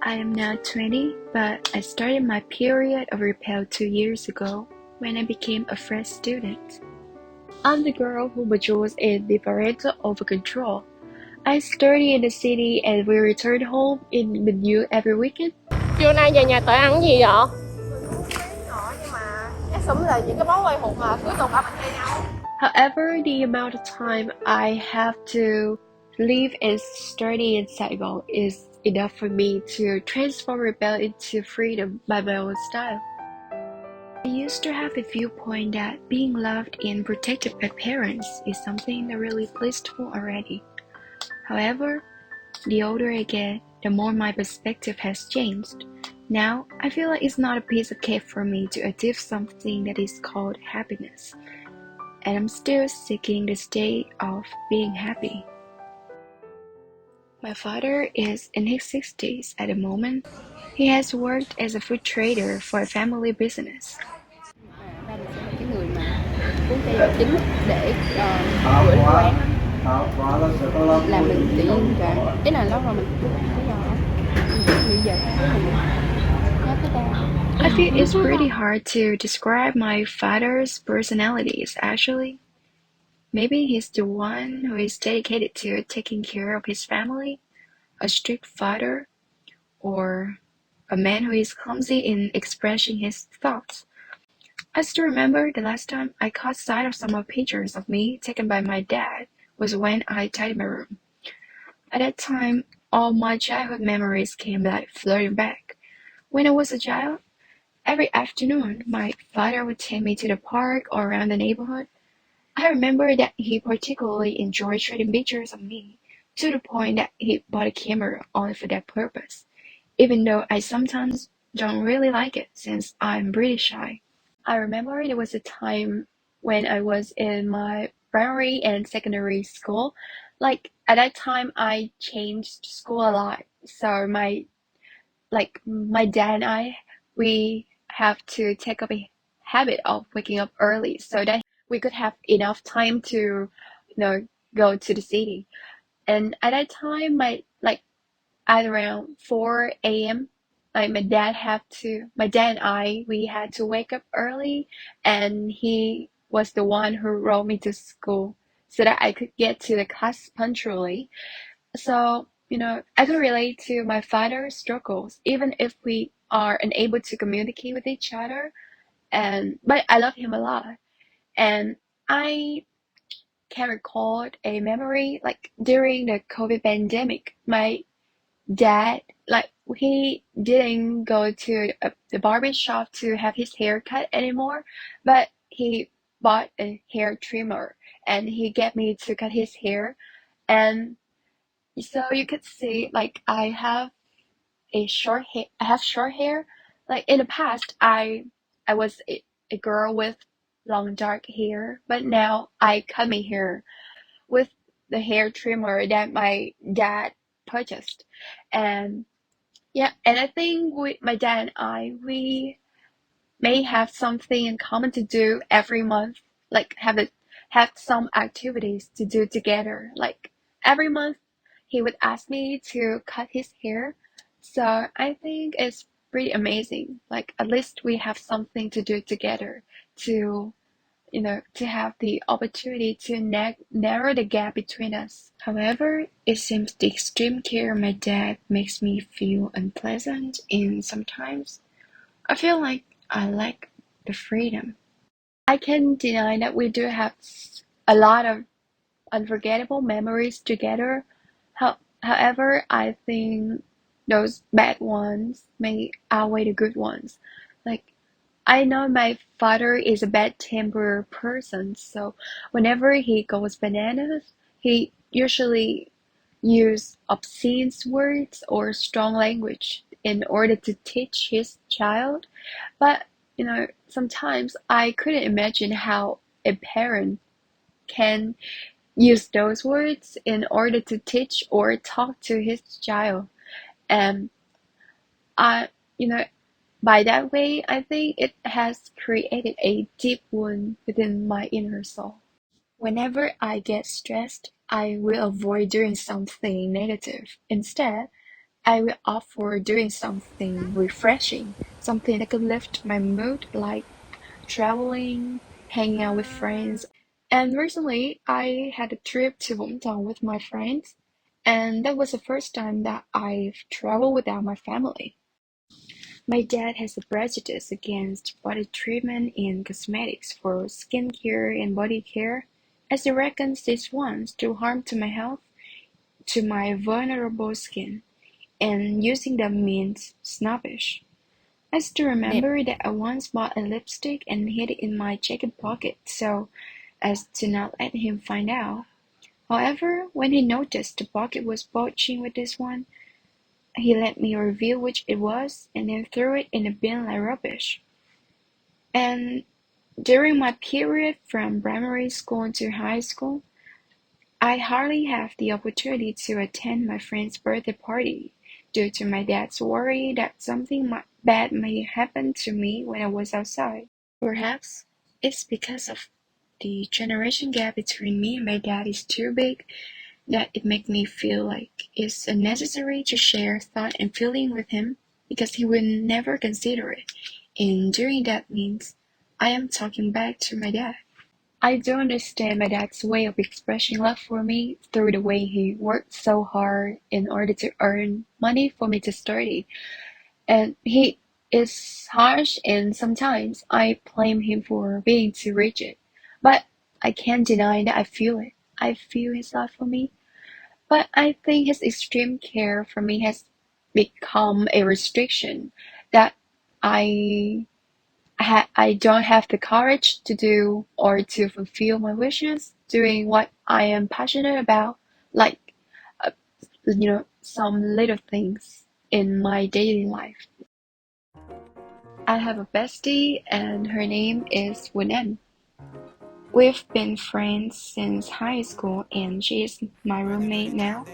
I am now 20, but I started my period of repair 2 years ago when I became a fresh student. I'm the girl who matures in the parental over-control. I study in the city and we return home in with you every weekend. Trưa nay về nhà Tuệ ăn gì vậy? Nhưng mà chắc súng là những cái món quen thuộc mà cuối tuần ba mình hay nhau. However, the amount of time I have to live and study in Saigon is enough for me to transform rebel into freedom by my own style. I used to have the viewpoint that being loved and protected by parents is something that really blissful already. However, the older I get, the more my perspective has changed. Now, I feel like it's not a piece of cake for me to achieve something that is called happiness, and I'm still seeking the state of being happy. My father is in his 60s at the moment. He has worked as a food trader for a family business. Ba mình sẽ là cái người mà cuốn cây dầu chính để gửi đến quán á. Làm mình tự nhiên cả. Ý là lâu rồi mình chưa làm cái giò á. Bây giờ mình nhớ tới ba. I feel it's pretty hard to describe my father's personalities, actually. Maybe he's the one who is dedicated to taking care of his family, a strict father, or a man who is clumsy in expressing his thoughts. I still remember the last time I caught sight of some of pictures of me taken by my dad was when I tidied my room. At that time, all my childhood memories came like flooding back. When I was a child, every afternoon my father would take me to the park or around the neighborhood. I remember that he particularly enjoyed shooting pictures of me, to the point that he bought a camera only for that purpose, even though I sometimes don't really like it since I'm pretty shy. I remember there was a time when I was in my primary and secondary school. Like at that time I changed school a lot. So my dad and I, we have to take up a habit of waking up early so that we could have enough time to, go to the city. And at that time at around 4 a.m. Like my dad and I, we had to wake up early, and he was the one who rode me to school so that I could get to the class punctually. So, I could relate to my father's struggles, even if we are unable to communicate with each other. But I love him a lot. And I can recall a memory like during the COVID pandemic. My dad, like, he didn't go to the barber shop to have his hair cut anymore, but he bought a hair trimmer and he got me to cut his hair. And so you could see, like, I have short hair. Like in the past, I was a girl with long dark hair, but now I cut my hair with the hair trimmer that my dad purchased. And yeah, and I think my dad and I, we may have something in common to do every month, like have some activities to do together. Like every month, he would ask me to cut his hair. So I think it's pretty amazing. Like at least we have something to do together to to have the opportunity to narrow the gap between us. However, it seems the extreme care of my dad makes me feel unpleasant, and sometimes I feel like I lack the freedom. I can't deny that we do have a lot of unforgettable memories together. However, I think those bad ones may outweigh the good ones. Like, I know my father is a bad-tempered person, so whenever he goes bananas, he usually use obscene words or strong language in order to teach his child. But, sometimes I couldn't imagine how a parent can use those words in order to teach or talk to his child. And I, you know, by that way, I think it has created a deep wound within my inner soul. Whenever I get stressed, I will avoid doing something negative. Instead, I will opt for doing something refreshing, something that could lift my mood, like traveling, hanging out with friends. And recently, I had a trip to Vũng with my friends, and that was the first time that I've traveled without my family. My dad has a prejudice against body treatment and cosmetics for skincare and body care, as he reckons these ones do harm to my health, to my vulnerable skin, and using them means snobbish. I still Đẹp. remember that I once bought a lipstick and hid it in my jacket pocket so as to not let him find out. However, when he noticed the pocket was bulging with this one, he let me reveal which it was and then threw it in a bin like rubbish. And during my period from primary school to high school, I hardly have the opportunity to attend my friend's birthday party due to my dad's worry that something bad may happen to me when I was outside. Perhaps it's because of the generation gap between me and my dad is too big that it makes me feel like it's unnecessary to share thought and feeling with him because he will never consider it. And doing that means I am talking back to my dad. I don't understand my dad's way of expressing love for me through the way he worked so hard in order to earn money for me to study. And he is harsh and sometimes I blame him for being too rigid. But I can't deny that I feel it. I feel his love for me. But I think his extreme care for me has become a restriction that I I don't have the courage to do or to fulfill my wishes doing what I am passionate about, like uh, some little things in my daily life. I have a bestie and her name is Quỳnh. We've been friends since high school and she is my roommate now.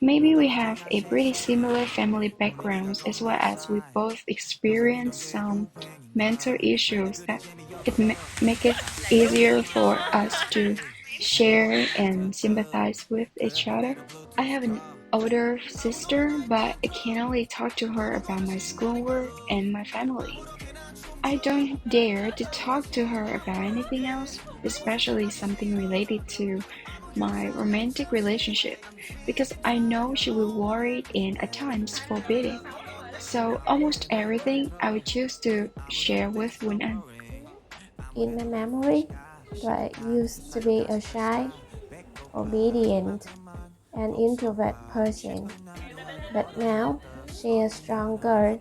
Maybe we have a pretty similar family backgrounds as well as we both experience some mental issues that make it easier for us to share and sympathize with each other. I have an older sister, but I can only talk to her about my schoolwork and my family. I don't dare to talk to her about anything else, especially something related to my romantic relationship, because I know she will worry and at times forbid it. So almost everything I would choose to share with Quỳnh. In my memory, Dwight used to be a shy, obedient, and introvert person, but now she is stronger.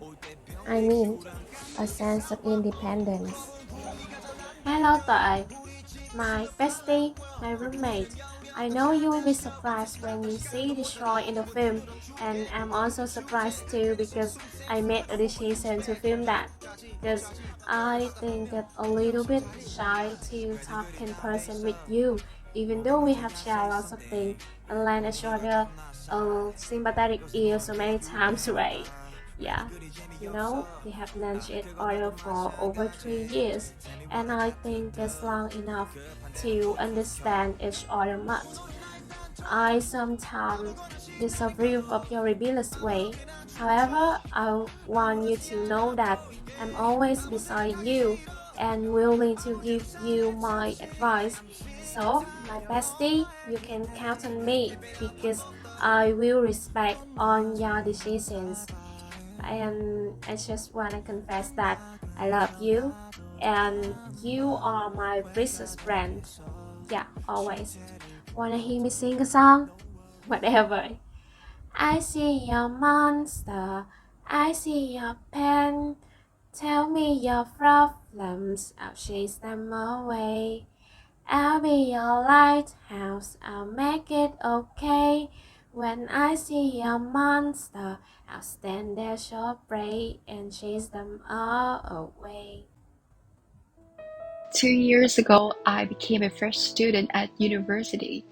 I mean, a sense of independence. Hello Tuệ, my bestie, my roommate. I know you will be surprised when you see the show in the film, and I'm also surprised too because I made a decision to film that. Because I think it's a little bit shy to talk in person with you, even though we have shared lots of things and lend each other a sympathetic ear so many times, right? Yeah, we have known each other for over 3 years, and I think it's long enough to understand each other much. I sometimes disapprove of your rebellious way. However, I want you to know that I'm always beside you and willing to give you my advice. So, my bestie, you can count on me because I will respect all your decisions. And I just want to confess that I love you and you are my precious friend. Yeah, always. Wanna hear me sing a song? Whatever. I see your monster, I see your pen. Tell me your problems, I'll chase them away. I'll be your lighthouse, I'll make it okay. When I see a monster, I'll stand there so brave and chase them all away. 2 years ago, I became a fresh student at university.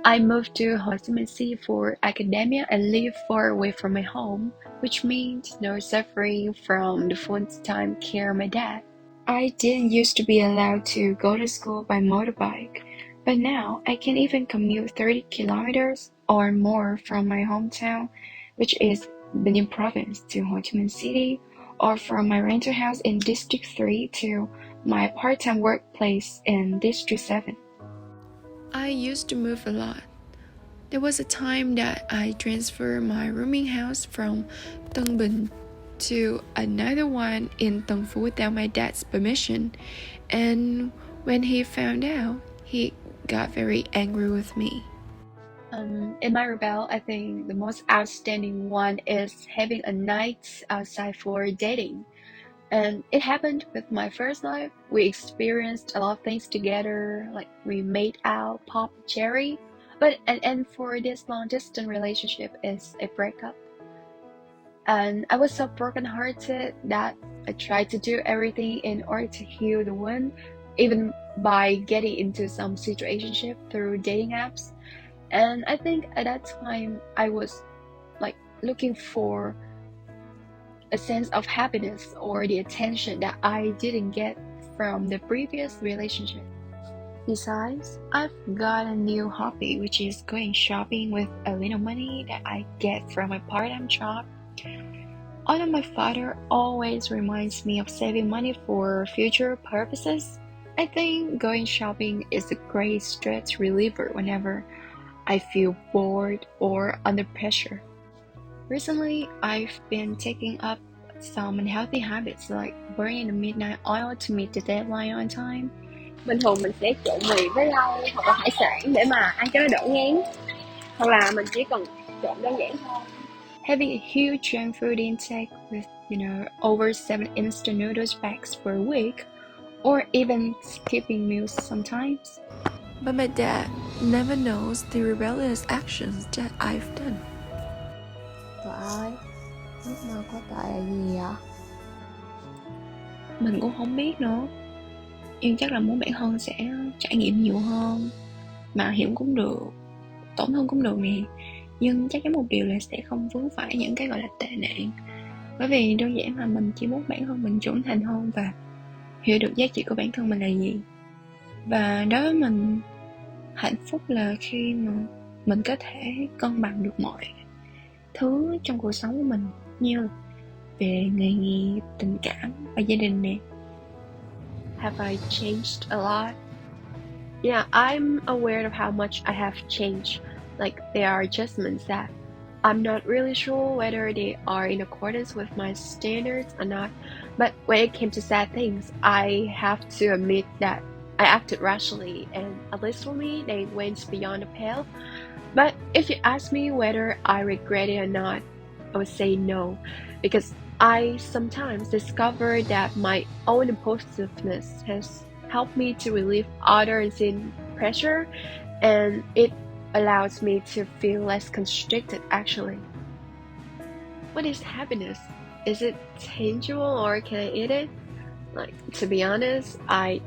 I moved to Ho Chi Minh City for academia and lived far away from my home, which means no suffering from the full-time care of my dad. I didn't used to be allowed to go to school by motorbike, but now I can even commute 30 kilometers or more from my hometown which is Benin Province to Ho Chi Minh City, or from my rental house in District 3 to my part-time workplace in District 7. I used to move a lot. There was a time that I transferred my rooming house from Tân Bình to another one in Tân Phú without my dad's permission, and when he found out, he got very angry with me. In my rebel, I think the most outstanding one is having a night outside for dating. And it happened with my first love. We experienced a lot of things together, like we made out, popped cherry. But an end for this long distance relationship is a breakup. And I was so brokenhearted that I tried to do everything in order to heal the wound, even by getting into some situationship through dating apps. And I think at that time I was like looking for a sense of happiness or the attention that I didn't get from the previous relationship. Besides, I've got a new hobby, which is going shopping with a little money that I get from my part-time job. Although my father always reminds me of saving money for future purposes, I think going shopping is a great stress reliever whenever I feel bored or under pressure. Recently, I've been taking up some unhealthy habits like burning the midnight oil to meet the deadline on time. Bình thường mình sẽ trộn mì với rau hoặc là hải sản để mà ăn cho nó đỡ ngán, hoặc là mình chỉ cần trộn đơn giản thôi. Having a huge junk food intake with, over 7 instant noodles packs per week, or even skipping meals sometimes. But my dad never knows the rebellious actions that I've done. Trời ơi, ước mơ của Tuệ là gì vậy? Mình cũng không biết nữa. Nhưng chắc là muốn bản thân sẽ trải nghiệm nhiều hơn, mạo hiểm cũng được, tổn thương cũng được nè. Nhưng chắc chắn một điều là sẽ không vướng phải những cái gọi là tệ nạn. Bởi vì đơn giản là mình chỉ muốn bản thân mình trưởng thành hơn và hiểu được giá trị của bản thân mình là gì. Và đối với mình, hạnh phúc là khi mà mình có thể cân bằng được mọi thứ trong cuộc sống của mình, như về nghề nghiệp, tình cảm và gia đình nè. Have I changed a lot? Yeah, I'm aware of how much I have changed. Like, there are adjustments that I'm not really sure whether they are in accordance with my standards or not. But when it came to sad things, I have to admit that I acted rationally, and at least for me, they went beyond the pale. But if you ask me whether I regret it or not, I would say no, because I sometimes discover that my own impulsiveness has helped me to relieve others in pressure, and it allows me to feel less constricted actually. What is happiness? Is it tangible or can I eat it? Like, to be honest, I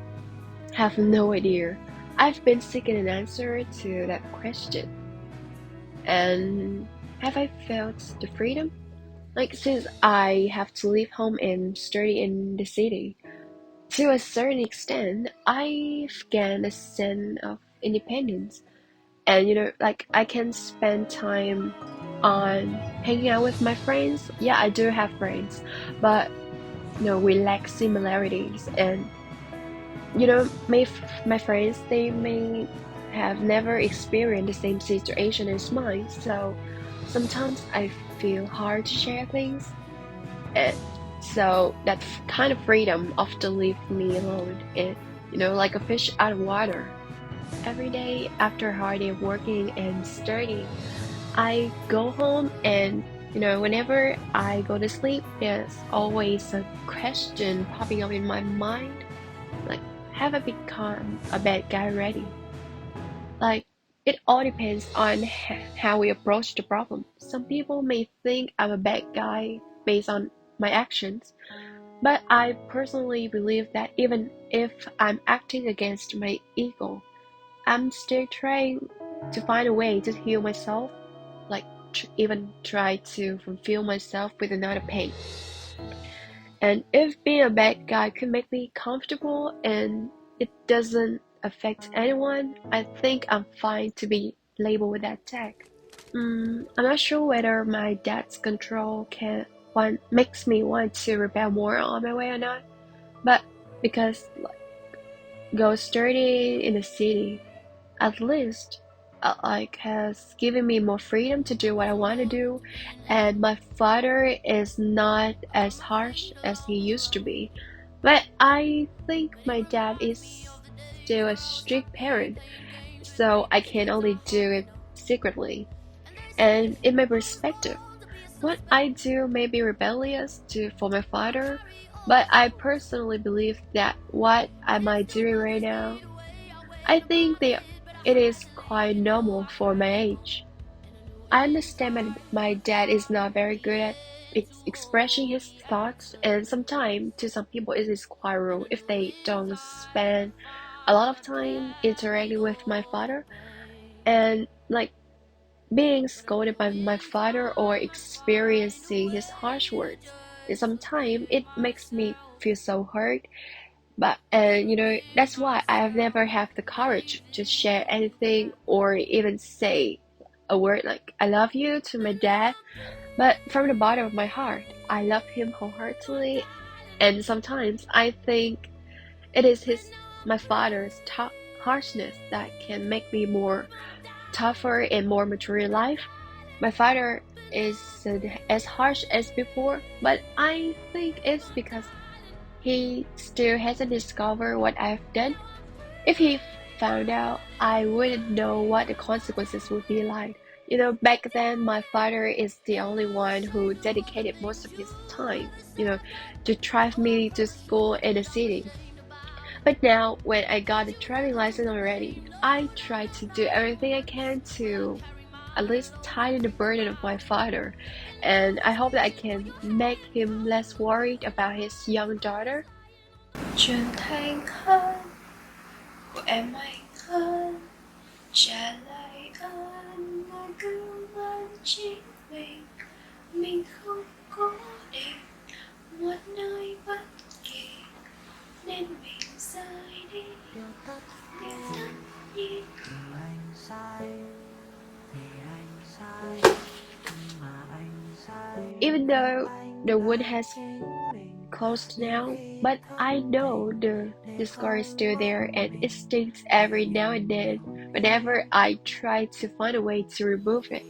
have no idea. I've been seeking an answer to that question. And have I felt the freedom? Like, since I have to leave home and study in the city, to a certain extent, I've gained a sense of independence. And like, I can spend time on hanging out with my friends. Yeah, I do have friends, but we lack similarities. And my friends, they may have never experienced the same situation as mine, so sometimes I feel hard to share things. And so that kind of freedom often leaves me alone, and like a fish out of water. Every day after a hard day of working and studying, I go home, and whenever I go to sleep, there's always a question popping up in my mind, like, have I become a bad guy already? Like, it all depends on how we approach the problem. Some people may think I'm a bad guy based on my actions, but I personally believe that even if I'm acting against my ego, I'm still trying to find a way to heal myself, like even try to fulfill myself with another pain. And if being a bad guy could make me comfortable and it doesn't affect anyone, I think I'm fine to be labeled with that tag. I'm not sure whether my dad's control makes me want to rebel more on my way or not, but because go sturdy in the city, at least has given me more freedom to do what I want to do, and my father is not as harsh as he used to be. But I think my dad is still a strict parent, so I can only do it secretly. And in my perspective, what I do may be rebellious for my father, but I personally believe that what am I doing right now, I think it is quite normal for my age. I understand my dad is not very good at expressing his thoughts, and sometimes to some people it is quite rude if they don't spend a lot of time interacting with my father. And like being scolded by my father or experiencing his harsh words, and sometimes it makes me feel so hurt. But and that's why I have never had the courage to share anything or even say a word like I love you to my dad. But from the bottom of my heart, I love him wholeheartedly, and sometimes I think it is my father's harshness that can make me more tougher and more mature in life. My father isn't as harsh as before, but I think it's because he still hasn't discovered what I've done. If he found out, I wouldn't know what the consequences would be like. Back then, my father is the only one who dedicated most of his time, to drive me to school in the city. But now, when I got a driving license already, I try to do everything I can to at least tighten the burden of my father. And I hope that I can make him less worried about his young daughter. Trưởng thành hơn của em mạnh hơn, trả lại ơn người cứu vớt chính mình không cố định một nơi bất kỳ nên mình rời đi điều tất nhiên. Even though the wood has closed now, but I know the scar is still there and it stings every now and then whenever I try to find a way to remove it.